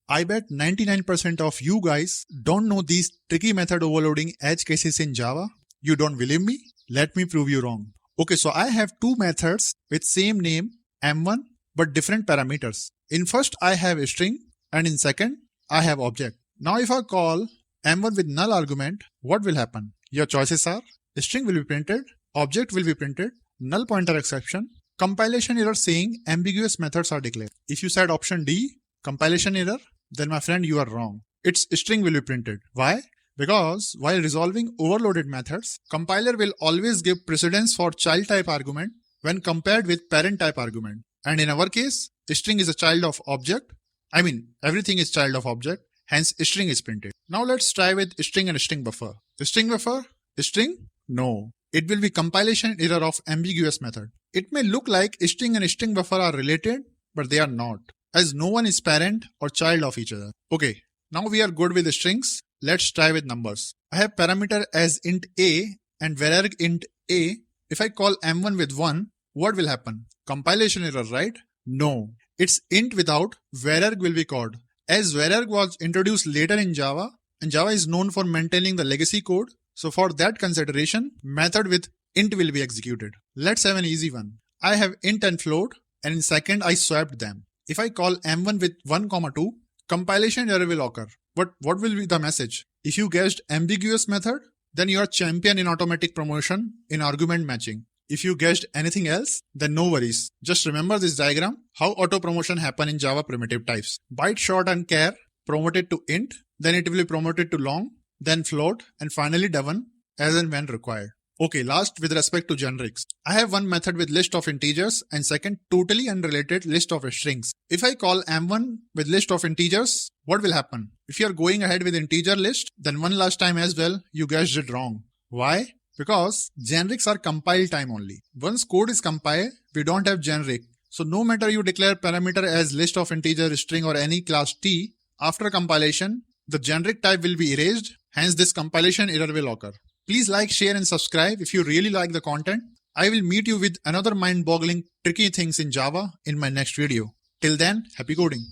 I bet 99% of you guys don't know these tricky method overloading edge cases in Java. You don't believe me? Let me prove you wrong. Okay, so I have two methods with same name m1 but different parameters. In first I have a string and in second I have object. Now if I call m1 with null argument, what will happen? Your choices are string will be printed, object will be printed, null pointer exception, compilation error saying ambiguous methods are declared. If you said option D, compilation error, then my friend you are wrong. Its string will be printed. Why? Because while resolving overloaded methods, compiler will always give precedence for child type argument when compared with parent type argument. And in our case, string is a child of object. Everything is child of object. Hence, string is printed. Now let's try with string and string buffer. String buffer? String? No. It will be compilation error of ambiguous method. It may look like string and string buffer are related, but they are not, as no one is parent or child of each other. Okay, now we are good with the strings. Let's try with numbers. I have parameter as int a and vararg int a. If I call m1 with 1, what will happen? Compilation error, right? No. It's int without vararg will be called. As vararg was introduced later in Java, and Java is known for maintaining the legacy code, so for that consideration, method with int will be executed. Let's have an easy one. I have int and float, and in second I swapped them. If I call m1 with 1, 2, compilation error will occur. But what will be the message? If you guessed ambiguous method, then you are champion in automatic promotion in argument matching. If you guessed anything else, then no worries. Just remember this diagram, how auto promotion happen in Java primitive types. Byte, short and char promoted to int, then it will be promoted to long, then float, and finally double as and when required. Okay, last with respect to generics. I have one method with list of integers and second totally unrelated list of strings. If I call m1 with list of integers, what will happen? If you are going ahead with integer list, then one last time as well, you guessed it wrong. Why? Because generics are compile time only. Once code is compiled, we don't have generic. So no matter you declare parameter as list of integer, string or any class T, after compilation, the generic type will be erased. Hence this compilation error will occur. Please like, share and subscribe if you really like the content. I will meet you with another mind-boggling tricky things in Java in my next video. Till then, happy coding.